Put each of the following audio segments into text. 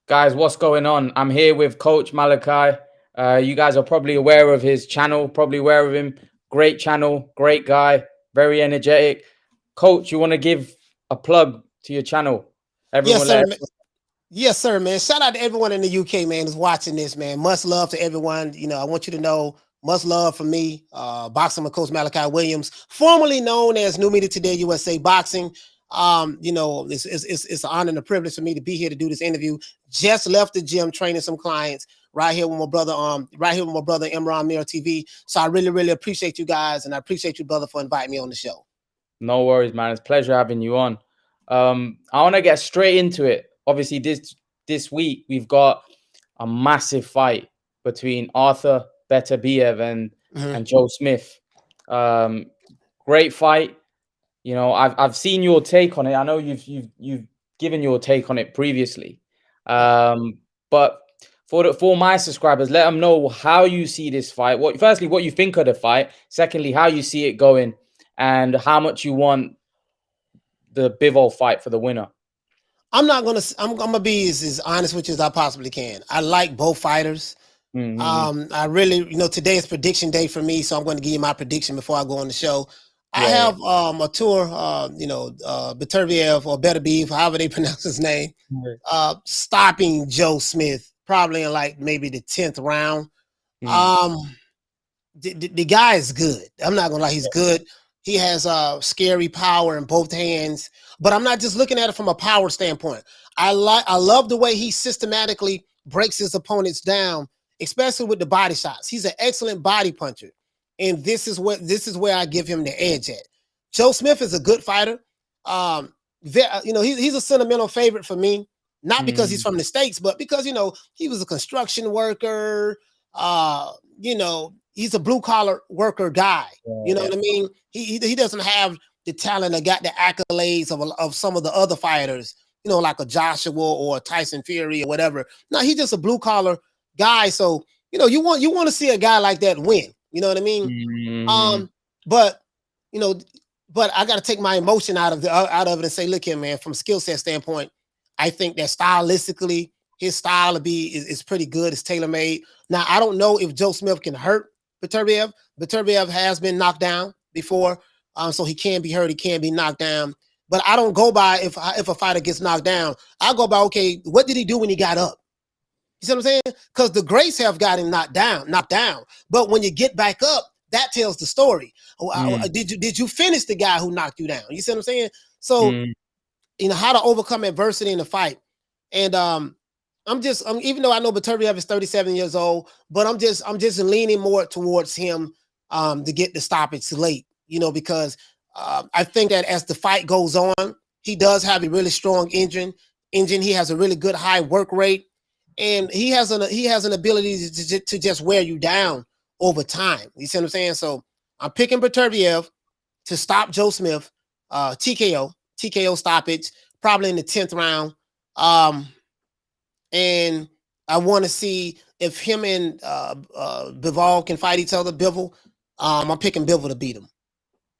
Guys, what's going on? I'm here with Coach Malachi. You guys are probably aware of his channel, probably aware of him. Great channel, great guy, very energetic. Coach, you want to give a plug to your channel? Yes, Everyone sir. let Yes, sir, man. Shout out to everyone in the UK, man, who's watching this, man. Much love to everyone. I want you to know, much love from me, boxing with Coach Malachi Williams, formerly known as New Media Today USA Boxing. It's an honor and a privilege for me to be here to do this interview. Just left the gym training some clients right here with my brother, Imran Mir TV. So I really, really appreciate you guys, and I appreciate you, brother, for inviting me on the show. No worries, man. It's a pleasure having you on. I want to get straight into it. Obviously, this week we've got a massive fight between Arthur Beterbiev and Joe Smith. Great fight. You know, I've seen your take on it. I know you've given your take on it previously. But for my subscribers, let them know how you see this fight. Firstly, what you think of the fight. Secondly, how you see it going, and how much you want the Bivol fight for the winner. I'm gonna be as honest with you as I possibly can. I like both fighters. I really, today is prediction day for me, so I'm going to give you my prediction before I go on the show. I have a tour, Beterbiev or Beterbiev, however they pronounce his name, stopping Joe Smith probably in like maybe the 10th round. The guy is good. I'm not gonna lie, he's good. He has scary power in both hands, but I'm not just looking at it from a power standpoint. I love the way he systematically breaks his opponents down, especially with the body shots. He's an excellent body puncher, and this is where I give him the edge at. Joe Smith is a good fighter. He's a sentimental favorite for me, not because he's from the States, but because he was a construction worker. He's a blue collar worker guy. What I mean? He doesn't have the talent or got the accolades of some of the other fighters, like a Joshua or a Tyson Fury or whatever. No, he's just a blue collar guy. So, you want to see a guy like that win. You know what I mean? But I got to take my emotion out of it and say, look here, man, from a skill set standpoint, I think that stylistically, his style is pretty good. It's tailor-made. Now, I don't know if Joe Smith can hurt Beterbiev. Beterbiev has been knocked down before, so he can be hurt. He can be knocked down. But I don't go by if a fighter gets knocked down. I go by, okay, what did he do when he got up? You see what I'm saying? Because the greats have got him knocked down. But when you get back up, that tells the story. Did you finish the guy who knocked you down? You see what I'm saying? So, how to overcome adversity in the fight. And even though I know Beterbiev is 37 years old, but I'm just leaning more towards him to get the stoppage late, because I think that as the fight goes on, he does have a really strong engine. He has a really good high work rate, and he has an ability to just wear you down over time. You see what I'm saying? So I'm picking Beterbiev to stop Joe Smith, TKO stoppage, probably in the 10th round. And I want to see if him and Bivol can fight each other. Bivol, I'm picking Bivol to beat him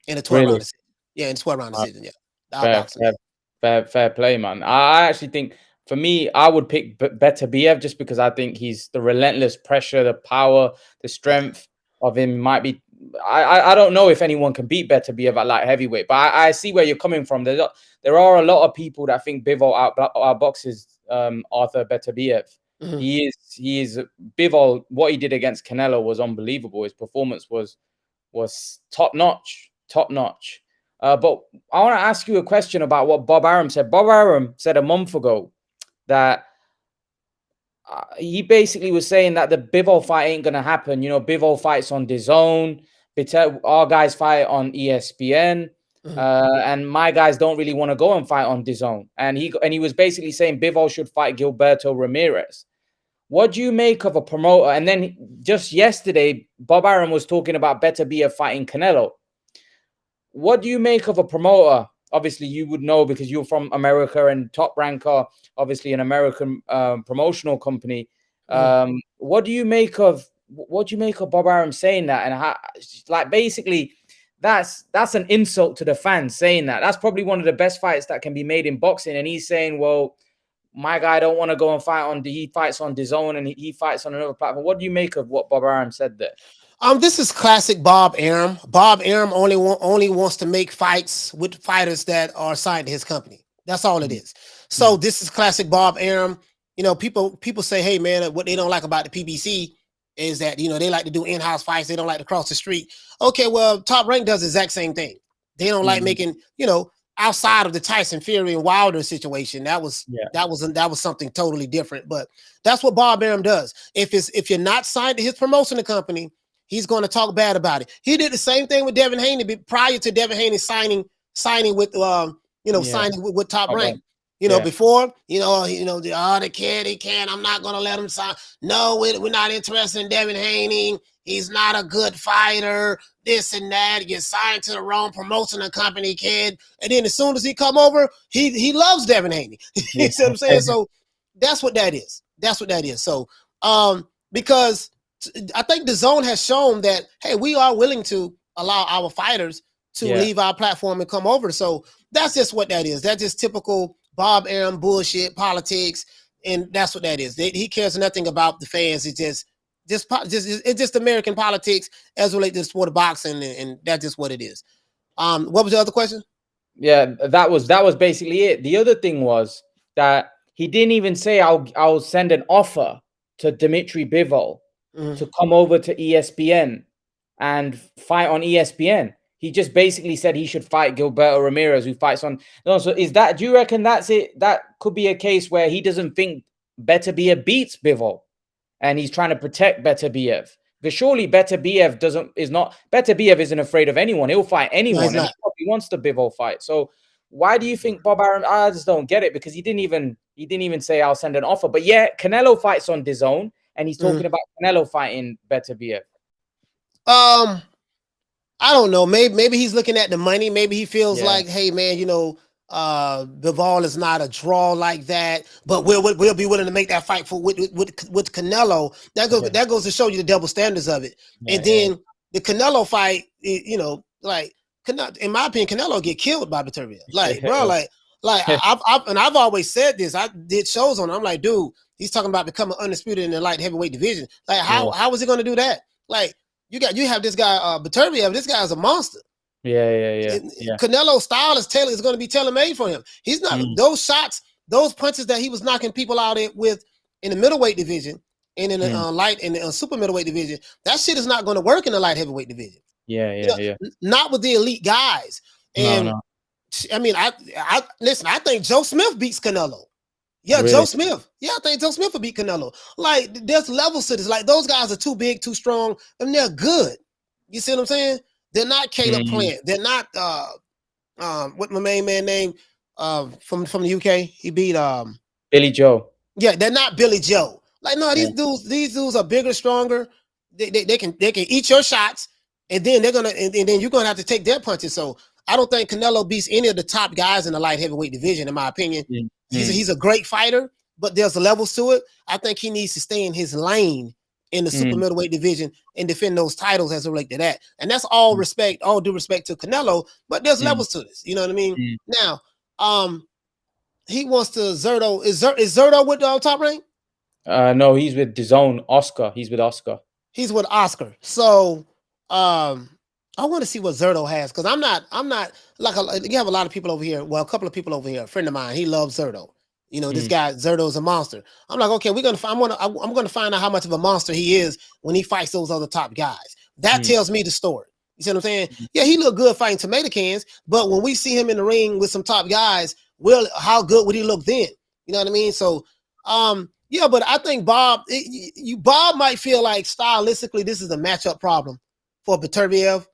in a 12 round decision. Yeah, in a 12 round decision. Yeah, fair play, man. I actually think for me, I would pick Beterbiev just because I think he's the relentless pressure, the power, the strength of him might be. I don't know if anyone can beat Beterbiev at light heavyweight, but I see where you're coming from. There are a lot of people that think Bivol outboxes Arthur Beterbiev. He is Bivol. What he did against Canelo was unbelievable. His performance was top notch. But I want to ask you a question about what Bob Arum said. Bob Arum said a month ago that he basically was saying that the Bivol fight ain't gonna happen. Bivol fights on DAZN. Our guys fight on ESPN. And my guys don't really want to go and fight on DAZN. And he was basically saying Bivol should fight Gilberto Ramirez. What do you make of a promoter? And then just yesterday, Bob Arum was talking about Beterbiev fighting Canelo. What do you make of a promoter? Obviously, you would know because you're from America and Top Ranker, obviously an American promotional company. What do you make of Bob Arum saying that? And how, basically, that's an insult to the fans saying that. That's probably one of the best fights that can be made in boxing. And he's saying, well, my guy don't want to go and fight on he fights on DAZN and he fights on another platform. What do you make of what Bob Arum said there? This is classic Bob Arum. Bob Arum only wants to make fights with fighters that are signed to his company. That's all it is. So this is classic Bob Arum. You know, people say, hey man, what they don't like about the PBC is that, you know, they like to do in-house fights. They don't like to cross the street. Okay, well, Top Rank does the exact same thing. They don't like making, you know, outside of the Tyson Fury and Wilder situation. That was something totally different. But that's what Bob Arum does. If you're not signed to his promotional company, he's going to talk bad about it. He did the same thing with Devin Haney prior to Devin Haney signing with signing with Top Rank. You know, before, the kid, he can't, I'm not going to let him sign. No, we're not interested in Devin Haney. He's not a good fighter, this and that. You're signed to the wrong promotional company, kid. And then as soon as he come over, he loves Devin Haney. You see what I'm saying? So that's what that is. That's what that is. So because I think DAZN has shown that, hey, we are willing to allow our fighters to leave our platform and come over. So that's just what that is. That's just typical Bob Arum bullshit politics, and that's what that is. He cares nothing about the fans. It's just American politics as related to the sport of boxing, and that's just what it is. What was the other question? Yeah, that was basically it. The other thing was that he didn't even say I'll send an offer to Beterbiev to come over to ESPN and fight on ESPN. He just basically said he should fight Gilberto Ramirez, who fights on. No, so do you reckon that's it? That could be a case where he doesn't think Beterbiev beats Bivol, and he's trying to protect Beterbiev. Because surely Beterbiev isn't afraid of anyone. He'll fight anyone, and he wants the Bivol fight. So why do you think Bob Arum? I just don't get it, because he didn't even say I'll send an offer. But yeah, Canelo fights on DAZN, and he's talking about Canelo fighting Beterbiev. I don't know. Maybe he's looking at the money. Maybe he feels like, hey man, Bivol is not a draw like that, but we'll be willing to make that fight with Canelo. That goes to show you the double standards of it. And then the Canelo fight, like in my opinion, Canelo get killed by Beterbiev. Like, bro, I've always said this. I did shows on it. I'm like, dude, he's talking about becoming undisputed in the light heavyweight division. Like, how is he going to do that? Like, you have this guy Beterbiev. This guy is a monster. Yeah. Canelo's style is going to be tailor-made for him. He's not those shots, those punches that he was knocking people out with in the middleweight division and in the light and the super middleweight division. That shit is not going to work in the light heavyweight division. Yeah. Not with the elite guys. And no. I mean, I listen. I think Joe Smith beats Canelo. Yeah, really? Joe Smith. Yeah, I think Joe Smith will beat Canelo. Like, there's levels to this. Like, those guys are too big, too strong, and they're good. You see what I'm saying? They're not Caleb Plant. They're not what my main man name from the UK. He beat Billy Joe. Yeah, they're not Billy Joe. Like, no, these dudes are bigger, stronger. They can eat your shots, and then they're gonna and then you're gonna have to take their punches. So I don't think Canelo beats any of the top guys in the light heavyweight division, in my opinion. He's a great fighter, but there's levels to it. I think he needs to stay in his lane in the super middleweight division and defend those titles as it relates to that. And that's all due respect to Canelo, but there's levels to this. You know what I mean? Now, he wants to Zerto. Is Zerto with Top Rank? No, he's with DAZN. Oscar. He's with Oscar. He's with Oscar. So, I want to see what Zerto has, because I'm not like you have a lot of people over here. Well, a couple of people over here. A friend of mine, he loves Zerto. This guy Zerto's a monster. I'm like, okay, I'm gonna find out how much of a monster he is when he fights those other top guys. That tells me the story. You see what I'm saying? Yeah, he looked good fighting tomato cans, but when we see him in the ring with some top guys, how good would he look then? You know what I mean? So, yeah, but I think Bob might feel like stylistically this is a matchup problem for Beterbiev.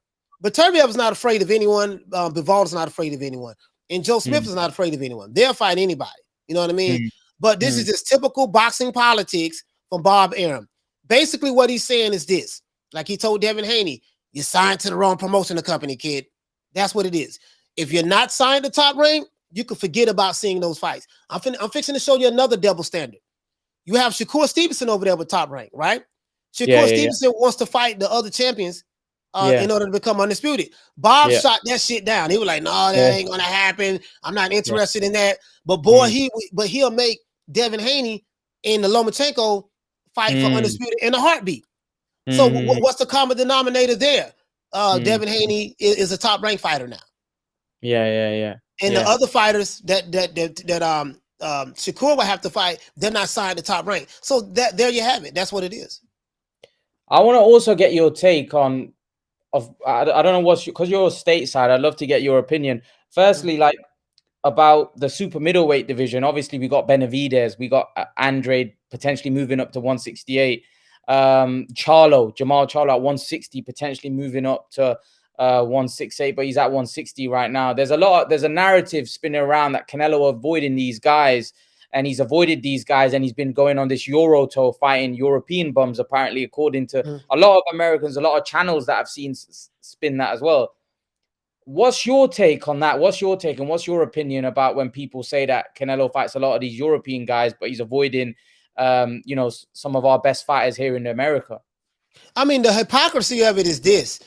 Beterbiev is not afraid of anyone. Bivol is not afraid of anyone. And Joe Smith is not afraid of anyone. They'll fight anybody. You know what I mean? But this is just typical boxing politics from Bob Arum. Basically, what he's saying is this. Like he told Devin Haney, you're signed to the wrong promotional company, kid. That's what it is. If you're not signed to Top Rank, you can forget about seeing those fights. I'm fixing to show you another double standard. You have Shakur Stevenson over there with Top Rank, right? Shakur Stevenson wants to fight the other champions in order to become undisputed. Bob shot that shit down. He was like, no, that ain't gonna happen. I'm not interested in that. But boy, he'll make Devin Haney and the Lomachenko fight for undisputed in a heartbeat. So what's the common denominator there? Devin Haney is a top ranked fighter now. Yeah. And the other fighters that Shakur will have to fight, they're not signed to top rank. So there you have it. That's what it is. I want to also get your take on I don't know what's because you're stateside. I'd love to get your opinion. Firstly, like about the super middleweight division. Obviously, we got Benavidez, we got Andrade potentially moving up to 168. Jamal Charlo at 160, potentially moving up to 168, but he's at 160 right now. There's a narrative spinning around that Canelo avoiding these guys, and he's avoided these guys, and he's been going on this Euro tour fighting European bums, apparently, according to a lot of Americans, a lot of channels that I've seen spin that as well. What's your take on that? What's your take and what's your opinion about when people say that Canelo fights a lot of these European guys, but he's avoiding, some of our best fighters here in America? I mean, the hypocrisy of it is this.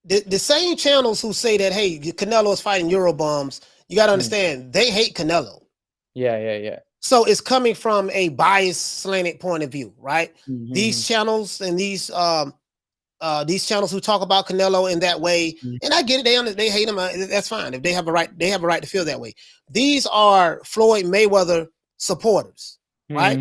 The same channels who say that, hey, Canelo is fighting Euro bums, you got to understand, they hate Canelo. Yeah. So it's coming from a biased, slanted point of view, right? These channels and these channels who talk about Canelo in that way, and I get it, they hate him. That's fine. If they have a right to feel that way. These are Floyd Mayweather supporters, right?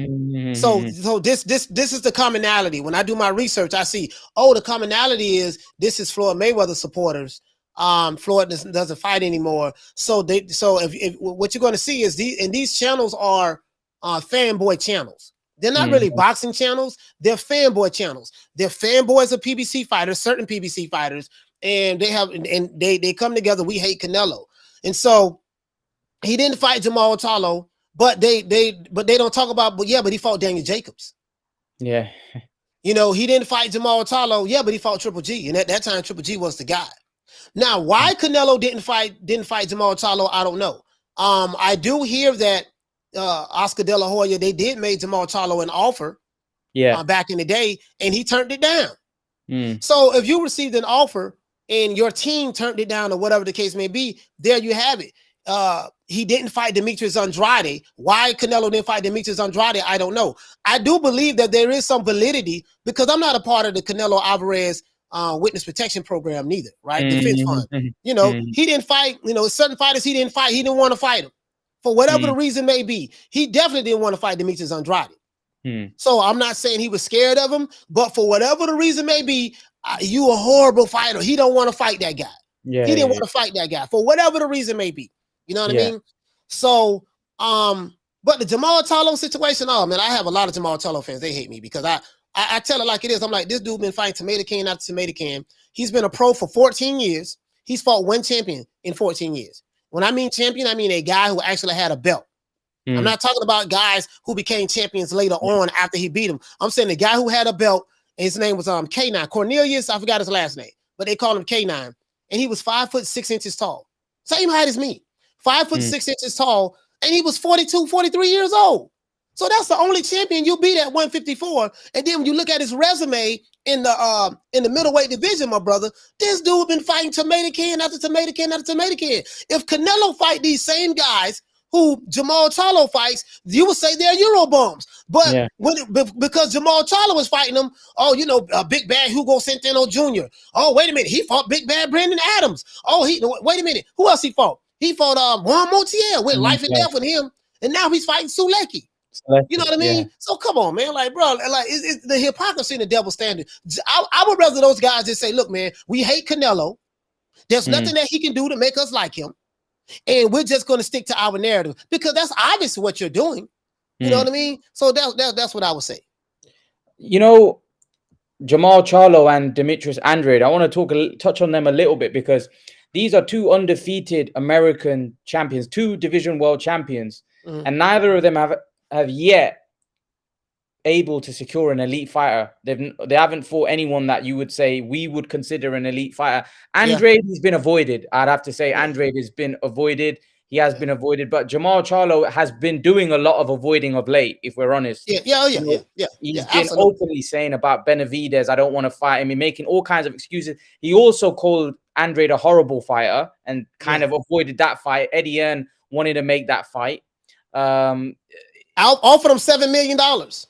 So this is the commonality. When I do my research, I see, the commonality is this is Floyd Mayweather supporters. Floyd doesn't fight anymore. So if what you're going to see is these channels are fanboy channels. They're not really boxing channels. They're fanboy channels. They're fanboys of PBC fighters, certain PBC fighters, and they come together. We hate Canelo, and so he didn't fight Jamal Charlo, but they don't talk about. But he fought Daniel Jacobs. Yeah, he didn't fight Jamal Charlo. Yeah, but he fought Triple G, and at that time Triple G was the guy. Now, why Canelo didn't fight Jamal Charlo, I don't know. I do hear that. Oscar De La Hoya, they did make Jamal Charlo an offer back in the day, and he turned it down. So if you received an offer and your team turned it down or whatever the case may be, there you have it. He didn't fight Demetrius Andrade. Why Canelo didn't fight Demetrius Andrade, I don't know. I do believe that there is some validity because I'm not a part of the Canelo Alvarez witness protection program neither, right? Defense fund. He didn't fight, certain fighters he didn't fight. He didn't want to fight them. For whatever the reason may be, he definitely didn't want to fight Demetrius Andrade. So I'm not saying he was scared of him, but for whatever the reason may be, you a horrible fighter. He don't want to fight that guy. He didn't want to fight that guy for whatever the reason may be. You know what I mean? So, but the Jamal Charlo situation, oh man, I have a lot of Jamal Charlo fans. They hate me because I tell it like it is. I'm like, this dude been fighting tomato can after tomato can. He's been a pro for 14 years. He's fought one champion in 14 years. When I mean champion, I mean a guy who actually had a belt. I'm not talking about guys who became champions later on after he beat him. I'm saying the guy who had a belt, and his name was K9. Cornelius, I forgot his last name, but they called him K9. And he was 5'6" tall. Same height as me. 5'6" tall, and he was 42, 43 years old. So that's the only champion you beat at 154. And then when you look at his resume in the middleweight division, my brother, this dude been fighting tomato can after tomato can after tomato can. If Canelo fight these same guys who Jamal Charlo fights, you would say they're Euro bums. But because Jamal Charlo was fighting them, Big Bad Hugo Centeno Jr. Oh, wait a minute, he fought Big Bad Brandon Adams. Oh, wait a minute, who else he fought? He fought Juan Montiel, went life and death with him, and now he's fighting Sulecki. You know what I mean? Yeah. So come on, man. Like, bro, like it's the hypocrisy and the double standard. I would rather those guys just say, look, man, we hate Canelo. There's nothing that he can do to make us like him. And we're just going to stick to our narrative because that's obviously what you're doing. You know what I mean? So that's what I would say. Jamal Charlo and Demetrius Andrade, I want to touch on them a little bit because these are two undefeated American champions, two division world champions, and neither of them have yet able to secure an elite fighter. They haven't fought anyone that you would say we would consider an elite fighter. Andrade has been avoided. I'd have to say Andrade has been avoided. He has been avoided, but Jamal Charlo has been doing a lot of avoiding of late, if we're honest. He's been openly saying about Benavidez, I don't want to fight him. He's making all kinds of excuses. He also called Andrade a horrible fighter and kind of avoided that fight. Eddie Earn wanted to make that fight. I'll offer them $7 million.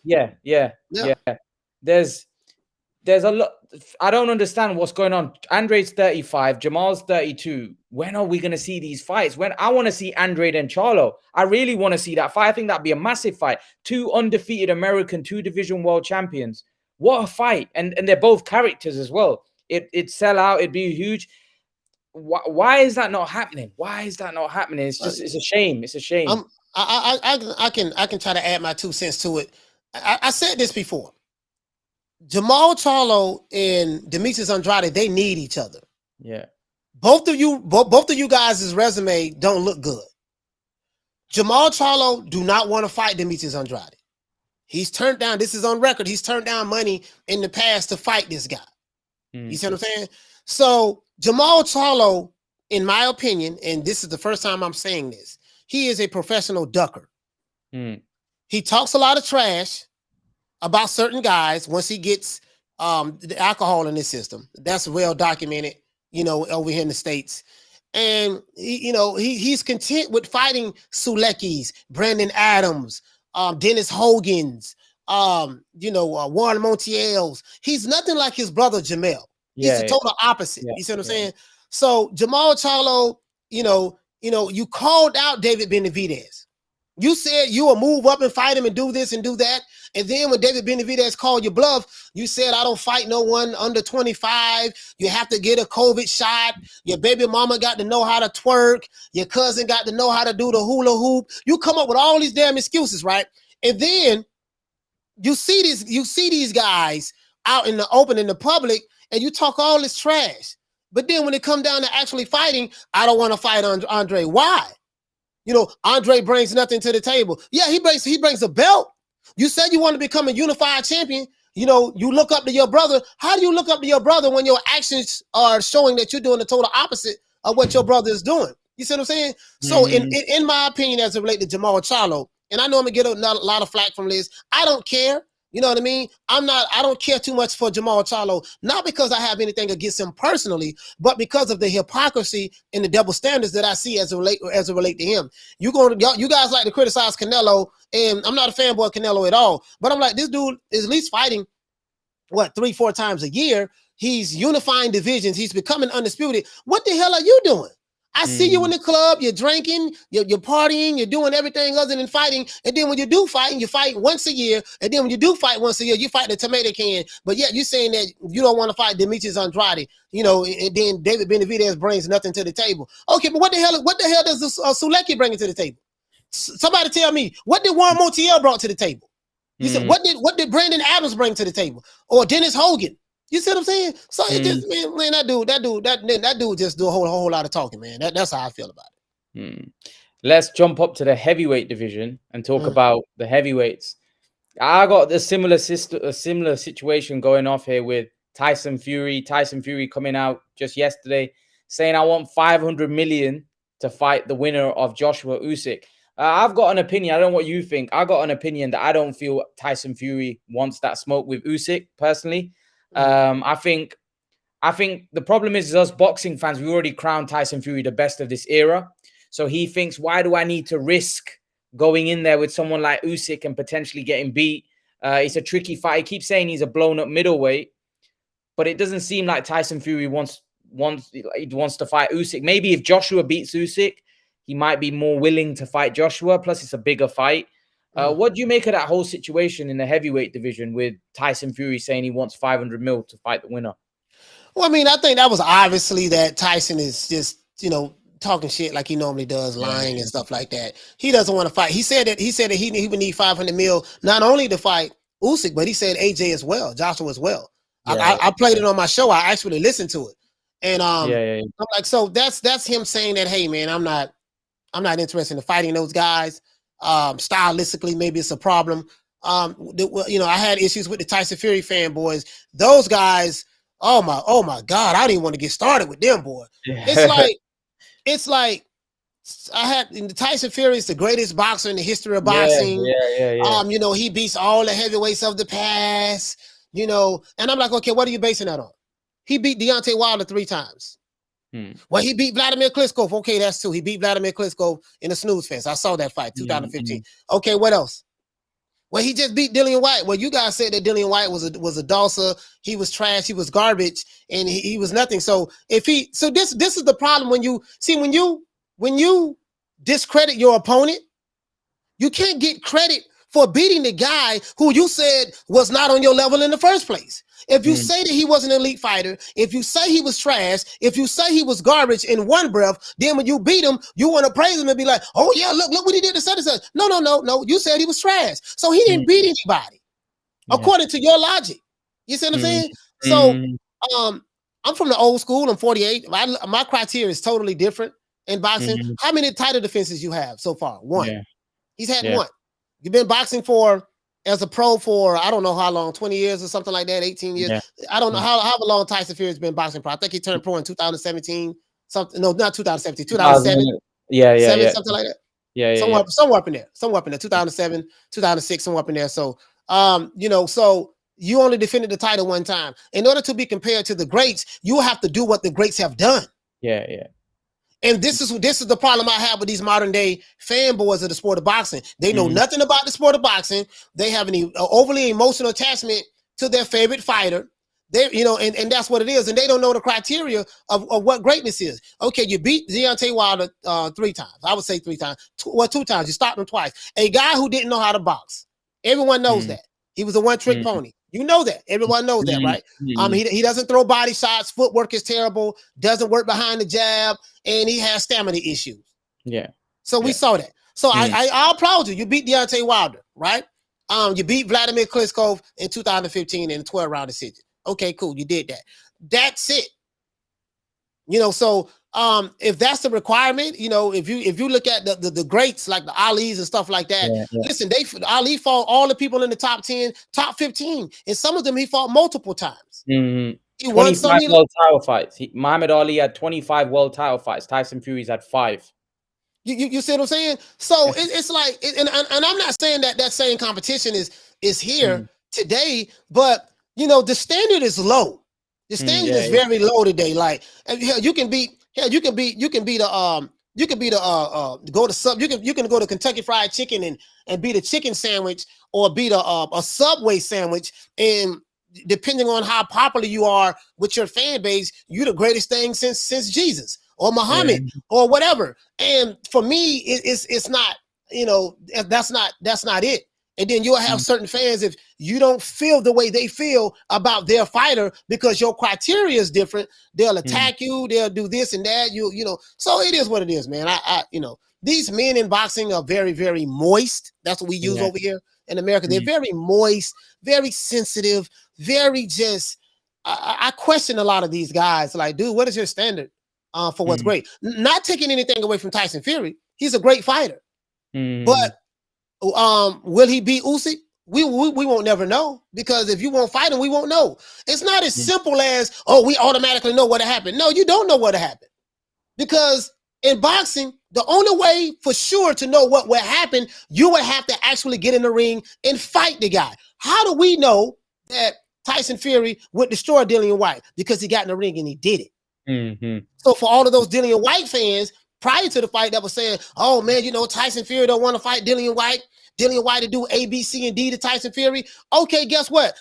Yeah. There's a lot. I don't understand what's going on. Andrade's 35, Jamal's 32. When are we going to see these fights? When I want to see Andrade and Charlo. I really want to see that fight. I think that'd be a massive fight. Two undefeated American, two division world champions. What a fight. And they're both characters as well. It'd sell out. It'd be huge. Why is that not happening? Why is that not happening? It's just, it's a shame. It's a shame. I can try to add my 2 cents to it. I said this before. Jamal Charlo and Demetrius Andrade, they need each other. Yeah. Both of you guys' resume don't look good. Jamal Charlo do not want to fight Demetrius Andrade. He's turned down, this is on record, he's turned down money in the past to fight this guy. You see what I'm saying? So Jamal Charlo, in my opinion, and this is the first time I'm saying this, he is a professional ducker. He talks a lot of trash about certain guys once he gets the alcohol in his system. That's well documented, over here in the States. And he's content with fighting Suleckis, Brandon Adams, Dennis Hogan's, Warren Montiel's. He's nothing like his brother Jamel. He's the total opposite. You see what I'm saying? So Jamal Charlo, you called out David Benavidez. You said you will move up and fight him and do this and do that. And then when David Benavidez called your bluff, you said, I don't fight no one under 25. You have to get a COVID shot. Your baby mama got to know how to twerk. Your cousin got to know how to do the hula hoop. You come up with all these damn excuses, right? And then you see these guys out in the open, in the public, and you talk all this trash. But then when it come down to actually fighting, I don't want to fight Andre. Why? Andre brings nothing to the table. Yeah, he brings a belt. You said you want to become a unified champion. You look up to your brother. How do you look up to your brother when your actions are showing that you're doing the total opposite of what your brother is doing? You see what I'm saying? So in my opinion, as it relates to Jamal Charlo, and I know I'm gonna get a lot of flack from Liz, I don't care. You know what I mean? I don't care too much for Jamal Charlo, not because I have anything against him personally, but because of the hypocrisy and the double standards that I see as it relate to him. You guys like to criticize Canelo, and I'm not a fanboy of Canelo at all, but I'm like, this dude is at least fighting, 3-4 times a year. He's unifying divisions. He's becoming undisputed. What the hell are you doing? I see you in the club, you're drinking, you're partying, you're doing everything other than fighting. And then when you do fight, you fight once a year. And then when you do fight once a year, you fight the tomato can. But yet you're saying that you don't want to fight Demetrius Andrade, and then David Benavidez brings nothing to the table. Okay, but what the hell does Sulecki bring to the table? Somebody tell me, what did Warren Montiel brought to the table? You said, what did Brandon Adams bring to the table? Or Dennis Hogan? You see what I'm saying? So it just, man, that dude just do a whole lot of talking, man. That's how I feel about it. Let's jump up to the heavyweight division and talk about the heavyweights. I got a similar situation going off here with Tyson Fury. Tyson Fury coming out just yesterday saying, I want 500 million to fight the winner of Joshua Usyk. I've got an opinion. I don't know what you think. I got an opinion that I don't feel Tyson Fury wants that smoke with Usyk personally. I think the problem is us boxing fans, we already crowned Tyson Fury the best of this era. So he thinks, why do I need to risk going in there with someone like Usyk and potentially getting beat? It's a tricky fight. He keeps saying he's a blown up middleweight, but it doesn't seem like Tyson Fury wants to fight Usyk. Maybe if Joshua beats Usyk, he might be more willing to fight Joshua. Plus, it's a bigger fight. What do you make of that whole situation in the heavyweight division with Tyson Fury saying he wants 500 mil to fight the winner? Well, I mean, I think that was obviously that Tyson is just, talking shit like he normally does, lying and stuff like that. He doesn't want to fight. He said that he would need 500 mil, not only to fight Usyk, but he said AJ as well, Joshua as well. I played it on my show. I actually listened to it. And I'm like, so that's him saying that, hey man, I'm not interested in fighting those guys. Stylistically, maybe it's a problem. I had issues with the Tyson Fury fanboys. Those guys, oh my God, I didn't want to get started with them, boy. It's like the Tyson Fury is the greatest boxer in the history of boxing. He beats all the heavyweights of the past, and I'm like, okay, what are you basing that on? He beat Deontay Wilder 3 times. Well, he beat Vladimir Klitschko. Okay, that's 2. He beat Vladimir Klitschko in a snooze fest. I saw that fight, 2015. Okay, what else? Well, he just beat Dillian White. Well, you guys said that Dillian White was a dosser. He was trash. He was garbage, and he was nothing. So this is the problem when you discredit your opponent, you can't get credit for beating the guy who you said was not on your level in the first place. If you say that he was an elite fighter, if you say he was trash, if you say he was garbage in one breath, then when you beat him, you want to praise him and be like, oh yeah, look what he did to such and such. No. You said he was trash. So he didn't beat anybody, according to your logic. You see what I'm saying? So I'm from the old school. I'm 48. My criteria is totally different in boxing. How many title defenses you have so far? One. Yeah. He's had one. You've been boxing as a pro for, I don't know how long, 20 years or something like that, 18 years. Yeah. I don't know how long Tyson Fury has been boxing pro. I think he turned pro in 2017. Something, no, not 2017, 2007. Something like that. Somewhere up in there. 2007, 2006, somewhere up in there. So, so you only defended the title one time. In order to be compared to the greats, you have to do what the greats have done. Yeah. And this is the problem I have with these modern day fanboys of the sport of boxing. They know nothing about the sport of boxing. They have an overly emotional attachment to their favorite fighter. And that's what it is. And they don't know the criteria of what greatness is. Okay, you beat Deontay Wilder 3 times. I would say 3 times. 2 times. You stopped him twice. A guy who didn't know how to box. Everyone knows that. He was a one-trick pony. You know that. Everyone knows that, right? He doesn't throw body shots. Footwork is terrible. Doesn't work behind the jab. And he has stamina issues. Yeah. So we saw that. So I applaud you. You beat Deontay Wilder, right? You beat Vladimir Klitschko in 2015 in a 12-round decision. Okay, cool. You did that. That's it. So if that's the requirement, if you look at the greats like the Alis and stuff like that, listen, Ali fought all the people in the top 10, top 15, and some of them he fought multiple times. He won 25 world title fights. Muhammad Ali had 25 world title fights. Tyson Fury's had 5. You see what I'm saying? So it's like, and I'm not saying that same competition is here today, but the standard is low. The standard is very low today. Like you can go to Kentucky Fried Chicken and beat a chicken sandwich or beat a Subway sandwich, and depending on how popular you are with your fan base, you're the greatest thing since Jesus or Muhammad or whatever. And for me, it's not, that's not it. And then you'll have certain fans, if you don't feel the way they feel about their fighter because your criteria is different, they'll attack you, they'll do this and that, so it is what it is, man. These men in boxing are very, very moist. That's what we use over here in America. They're very moist, very sensitive, very just, I question a lot of these guys. Like, dude, what is your standard for what's great? Not taking anything away from Tyson Fury. He's a great fighter. But will he beat Usyk? We won't never know, because if you won't fight him, we won't know. It's not as simple as, we automatically know what happened. No, you don't know what happened, because in boxing, the only way for sure to know what happen, you would have to actually get in the ring and fight the guy. How do we know that Tyson Fury would destroy Dillian White? Because he got in the ring and he did it. So for all of those Dillian White fans prior to the fight that was saying, oh man, Tyson Fury don't want to fight Dillian White. Dillian White to do A, B, C, and D to Tyson Fury. Okay, guess what?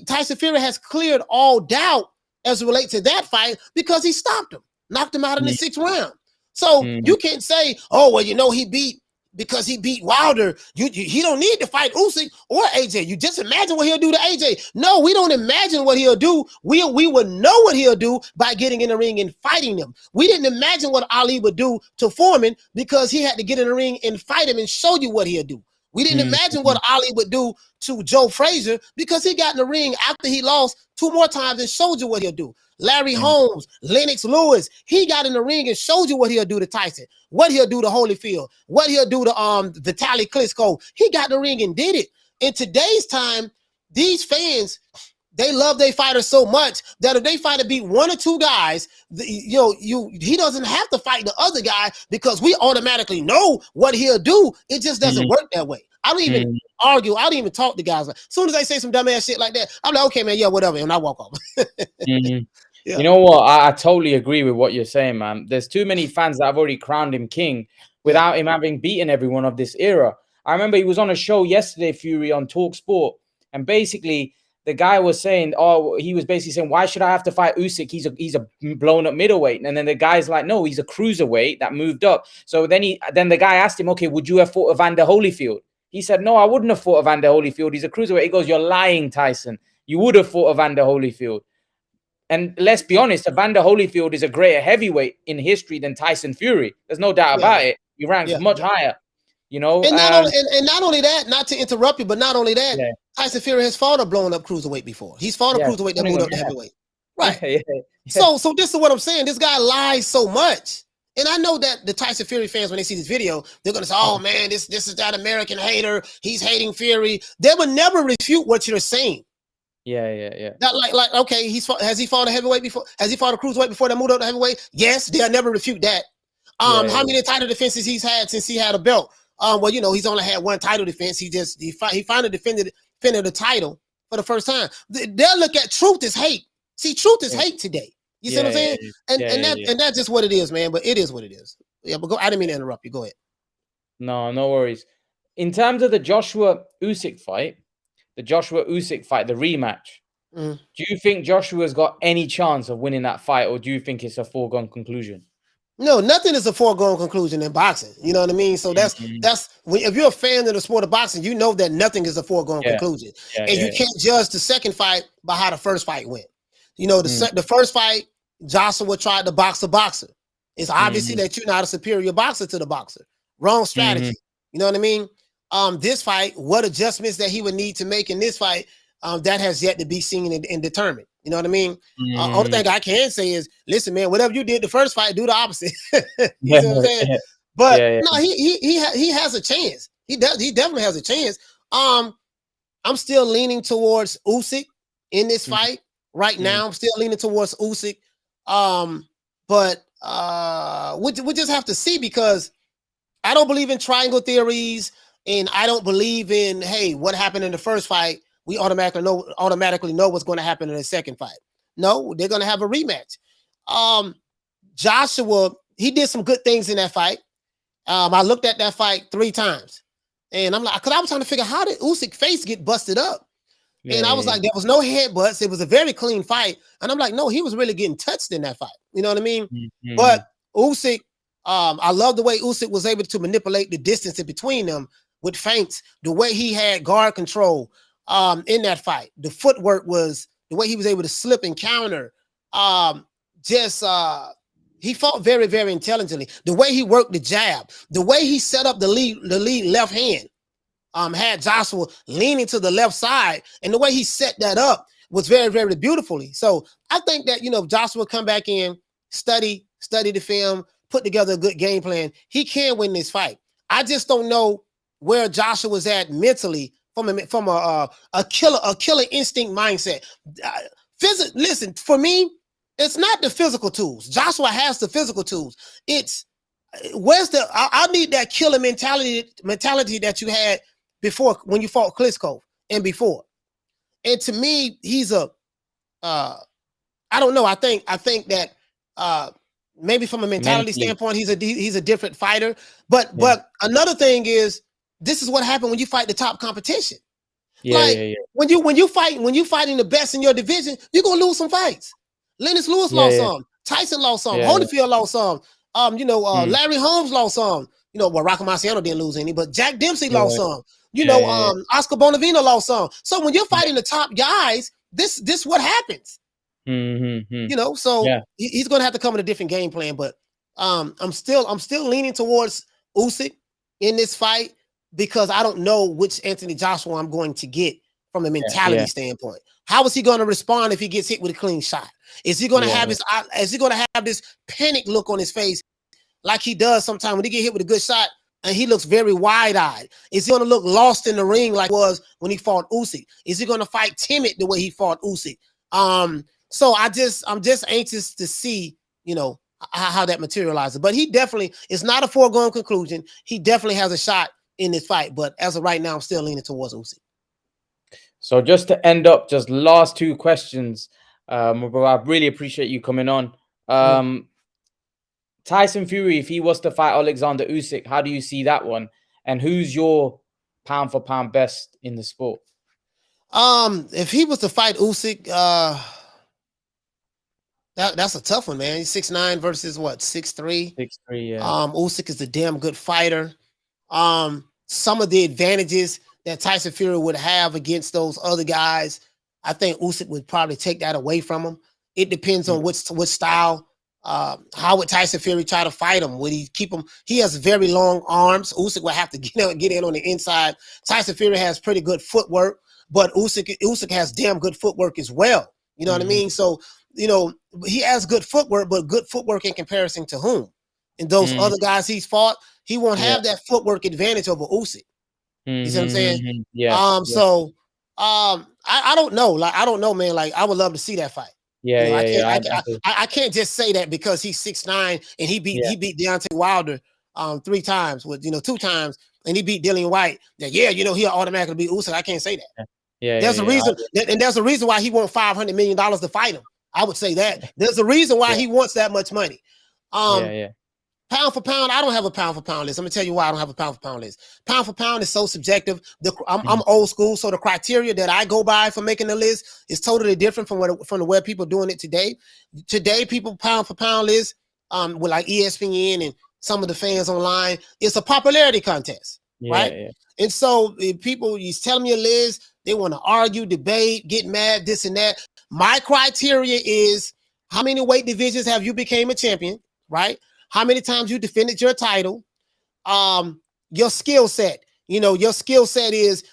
Tyson Fury has cleared all doubt as it relates to that fight because he stopped him, knocked him out in the 6th round. So you can't say, he beat because he beat Wilder. He don't need to fight Usyk or AJ. You just imagine what he'll do to AJ. No, we don't imagine what he'll do. We would know what he'll do by getting in the ring and fighting them. We didn't imagine what Ali would do to Foreman because he had to get in the ring and fight him and show you what he'll do. We didn't imagine what Ali would do to Joe Frazier because he got in the ring after he lost 2 more times and showed you what he'll do. Larry Holmes, Lennox Lewis, he got in the ring and showed you what he'll do to Tyson, what he'll do to Holyfield, what he'll do to Vitaly Klitschko. He got in the ring and did it. In today's time, these fans, they love their fighters so much that if they fight to beat 1 or 2 guys, he doesn't have to fight the other guy because we automatically know what he'll do. It just doesn't work that way. I don't even argue. I don't even talk to guys. As soon as they say some dumbass shit like that, I'm like, okay, man, yeah, whatever, and I walk off. You know what? I totally agree with what you're saying, man. There's too many fans that have already crowned him king without him having beaten everyone of this era. I remember he was on a show yesterday, Fury, on Talk Sport, and basically the guy was saying, he was basically saying, why should I have to fight Usyk? He's a blown up middleweight. And then the guy's like, no, he's a cruiserweight that moved up. So then the guy asked him, okay, would you have fought Evander Holyfield? He said, no, I wouldn't have fought Evander Holyfield. He's a cruiserweight. He goes, you're lying, Tyson. You would have fought Evander Holyfield. And let's be honest, Evander Holyfield is a greater heavyweight in history than Tyson Fury. There's no doubt about it. He ranks much higher, you know. And not only that, not to interrupt you, but not only that, Tyson Fury has fought a blown up cruiserweight before. He's fought a cruiserweight that moved up to heavyweight. Right. So this is what I'm saying. This guy lies so much. And I know that the Tyson Fury fans, when they see this video, they're gonna say, "Oh man, this is that American hater. He's hating Fury." They will never refute what you're saying. That like okay, has he fought a heavyweight before? Has he fought a cruiserweight before that moved up to heavyweight? Yes, they'll never refute that. How many title defenses he's had since he had a belt? Well, you know, he's only had one title defense. He finally defended the title for the first time. They'll look at truth as hate. See, truth is hate today. You see what I'm saying? And that's just what it is, man. But it is what it is. Yeah, but I didn't mean to interrupt you. Go ahead. No worries. In terms of the Joshua Usyk fight, the rematch, do you think Joshua's got any chance of winning that fight, or do you think it's a foregone conclusion? No, nothing is a foregone conclusion in boxing. You know what I mean? So that's if you're a fan of the sport of boxing, you know that nothing is a foregone conclusion, and you can't judge the second fight by how the first fight went. You know, the first fight, Joshua tried to box a boxer. It's obviously that you're not a superior boxer to the boxer. Wrong strategy. You know what I mean? This fight, what adjustments that he would need to make in this fight, that has yet to be seen and determined. You know what I mean? Only thing I can say is, listen, man, whatever you did the first fight, do the opposite. You know what I'm saying? But no, he has a chance. He definitely has a chance. I'm still leaning towards Usyk in this fight right now. I'm still leaning towards Usyk. But we just have to see, because I don't believe in triangle theories, and I don't believe in, hey, what happened in the first fight, we automatically know what's going to happen in the second fight. No, they're going to have a rematch. Joshua, he did some good things in that fight. I looked at that fight 3 times, and I'm like, because I was trying to figure, how did Usyk face get busted up? And I was like, there was no headbutts. It was a very clean fight. And I'm like, no, he was really getting touched in that fight. You know what I mean? But Usyk, I love the way Usyk was able to manipulate the distance in between them with feints, the way he had guard control in that fight. The footwork was, the way he was able to slip and counter. He fought very, very intelligently. The way he worked the jab, the way he set up the lead left hand, had Joshua leaning to the left side, and the way he set that up was very, very beautifully. So I think that, you know, if Joshua come back in, study the film, put together a good game plan, he can win this fight. I just don't know where Joshua was at mentally from a killer instinct mindset. Listen, for me, it's not the physical tools. Joshua has the physical tools. It's I need that killer mentality that you had before, when you fought Klitschko and before. And to me, he's I don't know. I think that maybe from a mentality standpoint, he's a different fighter. But another thing is, this is what happened when you fight the top competition. When you fighting the best in your division, you're gonna lose some fights. Lennox Lewis lost some. Tyson lost some. Holyfield lost some. Larry Holmes lost some. You know, well, Rocco Marciano didn't lose any, but Jack Dempsey lost some. Oscar Bonavino lost some. So when you're fighting the top guys, this what happens. You know, so he's gonna have to come with a different game plan. But I'm still leaning towards Usyk in this fight, because I don't know which Anthony Joshua I'm going to get from a mentality standpoint. How is he going to respond if he gets hit with a clean shot? Is he going to have this panic look on his face like he does sometimes when he get hit with a good shot and he looks very wide-eyed? Is he going to look lost in the ring like he was when he fought Usyk? Is he going to fight timid the way he fought Usyk? So I'm just anxious to see, you know, how that materializes. But he definitely, it's not a foregone conclusion. He definitely has a shot in this fight. But as of right now, I'm still leaning towards Usyk. So just to end up, just last 2 questions. I really appreciate you coming on. Tyson Fury, if he was to fight Alexander Usyk, how do you see that one? And who's your pound for pound best in the sport? If he was to fight Usyk, that's a tough one, man. He's 6'9" versus what, 6'3"? 6'3", yeah. Usyk is a damn good fighter. Some of the advantages that Tyson Fury would have against those other guys, I think Usyk would probably take that away from him. It depends on what style. How would Tyson Fury try to fight him? Would he keep him? He has very long arms. Usyk would have to get in on the inside. Tyson Fury has pretty good footwork, but Usyk has damn good footwork as well. You know what I mean? So, he has good footwork, but good footwork in comparison to whom? And those other guys he's fought, he won't have that footwork advantage over Usyk. You see what I'm saying? Yeah. So, I don't know. Like, I don't know, man. Like, I would love to see that fight. I can't just say that because he's 6'9" and he beat Deontay Wilder 3 times with 2 times, and he beat Dillian White. That he'll automatically beat Usyk. I can't say that. There's a reason, and there's a reason why he want $500 million to fight him. I would say that there's a reason why he wants that much money. Pound for pound, I don't have a pound for pound list. I'm gonna tell you why I don't have a pound for pound list. Pound for pound is so subjective. I'm old school, so the criteria that I go by for making the list is totally different from the way people are doing it today. Today, people pound for pound list with like ESPN and some of the fans online. It's a popularity contest, right? Yeah. And so if people, you tell me a list, they want to argue, debate, get mad, this and that. My criteria is how many weight divisions have you became a champion, right? How many times you defended your title, your skill set. Your skill set is,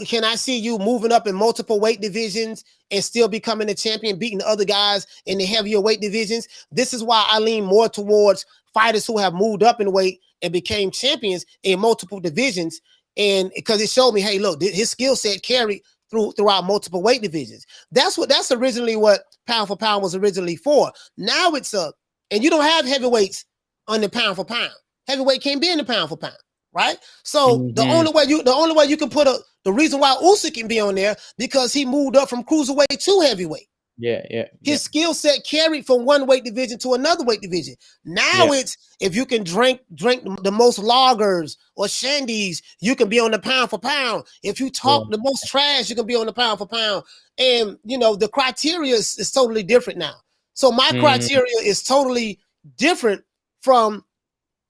can I see you moving up in multiple weight divisions and still becoming a champion, beating other guys in the heavier weight divisions? This is why I lean more towards fighters who have moved up in weight and became champions in multiple divisions. And because it showed me, hey, look, his skill set carried throughout multiple weight divisions. That's originally what pound for pound was originally for. Now it's and you don't have heavyweights on the pound for pound. Heavyweight can't be in the pound for pound, right? So the only way you can put the reason why Usyk can be on there, because he moved up from cruiserweight to heavyweight. His skill set carried from one weight division to another weight division. Now it's, if you can drink the most lagers or shandies, you can be on the pound for pound. If you talk the most trash, you can be on the pound for pound. And the criteria is totally different now. So my criteria is totally different from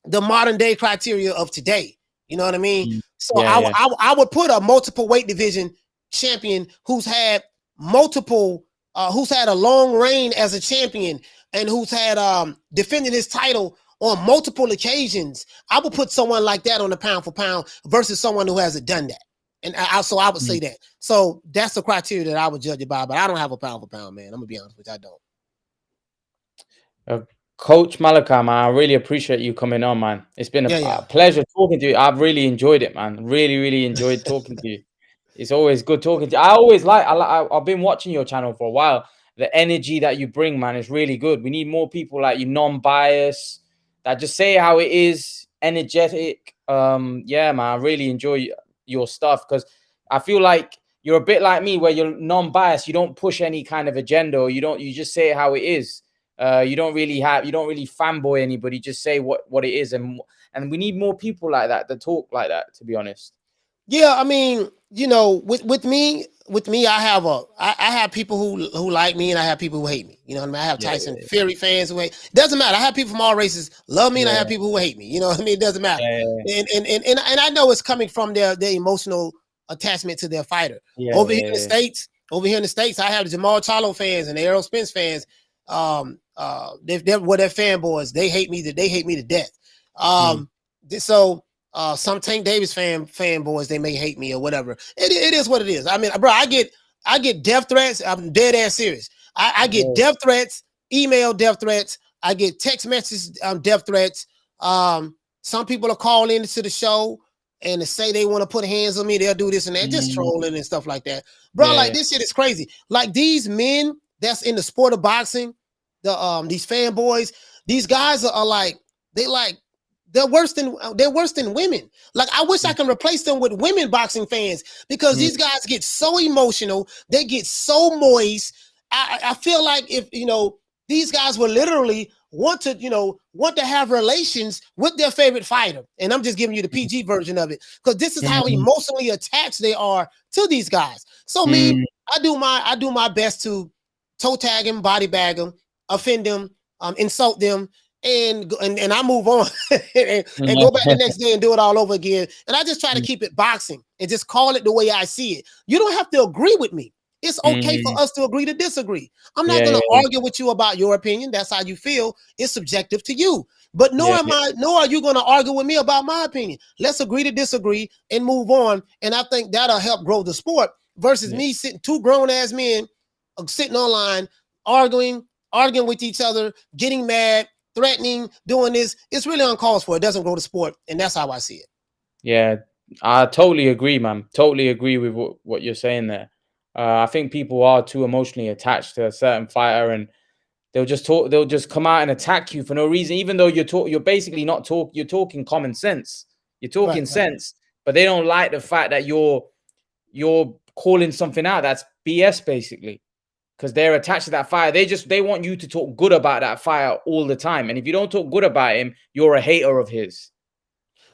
the modern day criteria of today. You know what I mean? So I would put a multiple weight division champion who's had a long reign as a champion and who's had defended his title on multiple occasions. I would put someone like that on the pound for pound versus someone who hasn't done that. And so I would say that. So that's the criteria that I would judge it by, but I don't have a pound for pound, man. I'm gonna be honest with you, I don't. Coach Malachi, man, I really appreciate you coming on, man. It's been a pleasure talking to you. I've really enjoyed it, man. Really, really enjoyed talking to you. It's always good talking to you. I've been watching your channel for a while. The energy that you bring, man, is really good. We need more people like you, non-bias, that just say how it is, energetic. Yeah, man, I really enjoy your stuff because I feel like you're a bit like me, where you're non-biased. You don't push any kind of agenda, or you just say how it is. You don't really fanboy anybody. Just say what it is, and we need more people like that talk like that, to be honest. Yeah, I mean, with me, I have people who like me, and I have people who hate me. You know what I mean? I have Tyson Fury fans who hate. It doesn't matter. I have people from all races love me, and I have people who hate me. You know what I mean? It doesn't matter. And I know it's coming from their emotional attachment to their fighter. Over here in the States, I have the Jamal Charlo fans and the Errol Spence fans. They're fanboys. They hate me to death. So some Tank Davis fanboys, they may hate me or whatever. It is what it is. I mean, bro, I get death threats. I'm dead ass serious. I get death threats, email death threats. I get text messages, death threats. Some people are calling into the show and to say they want to put hands on me. They'll do this and that, just trolling and stuff like that. Bro, like this shit is crazy. Like these men that's in the sport of boxing, these fanboys, these guys are like, they're worse than women. Like, I wish I can replace them with women boxing fans, because these guys get so emotional, they get so moist. I feel like if these guys were literally want to have relations with their favorite fighter. And I'm just giving you the PG version of it, because this is how emotionally attached they are to these guys. So me, I do my best to toe tag him, body bag him, offend them, insult them, and I move on and go back the next day and do it all over again. And I just try to keep it boxing and just call it the way I see it. You don't have to agree with me. It's okay for us to agree to disagree. I'm not going to argue with you about your opinion. That's how you feel. It's subjective to you. But nor are you going to argue with me about my opinion. Let's agree to disagree and move on. And I think that'll help grow the sport versus me sitting, two grown-ass men sitting online, arguing with each other, getting mad, threatening, doing this. It's really uncalled for. It doesn't grow the sport. And that's how I see it. Yeah, I totally agree, man. Totally agree with what you're saying there. I think people are too emotionally attached to a certain fighter, and they'll just come out and attack you for no reason, even though you're basically not you're talking common sense. You're talking sense, but they don't like the fact that you're calling something out that's BS, basically, because they're attached to that fighter. They want you to talk good about that fighter all the time. And if you don't talk good about him, you're a hater of his.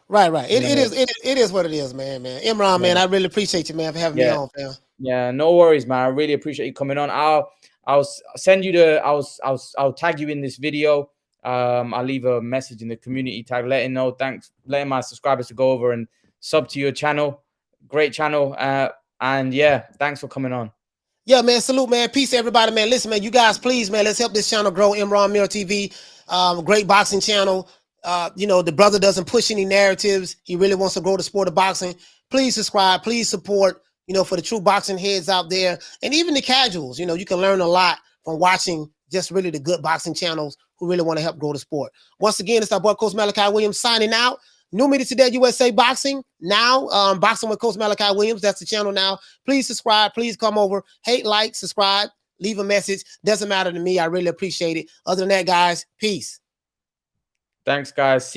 Right. It is what it is, man. Imran, man, I really appreciate you, man, for having me on, fam. Yeah, no worries, man. I really appreciate you coming on. I'll send you I'll tag you in this video. I'll leave a message in the community tag letting my subscribers to go over and sub to your channel. Great channel. And yeah, thanks for coming on. Yeah, man. Salute, man. Peace, everybody, man. Listen, man, you guys, please, man, let's help this channel grow. Imran Mirror TV, great boxing channel. The brother doesn't push any narratives. He really wants to grow the sport of boxing. Please subscribe. Please support, for the true boxing heads out there, and even the casuals. You can learn a lot from watching just really the good boxing channels who really want to help grow the sport. Once again, it's our boy, Coach Malachi Williams, signing out. New Media Today USA Boxing now, Boxing with Coach Malachi Williams. That's the channel now. Please subscribe. Please come over. Hate, like, subscribe, leave a message. Doesn't matter to me. I really appreciate it. Other than that, guys, peace. Thanks, guys.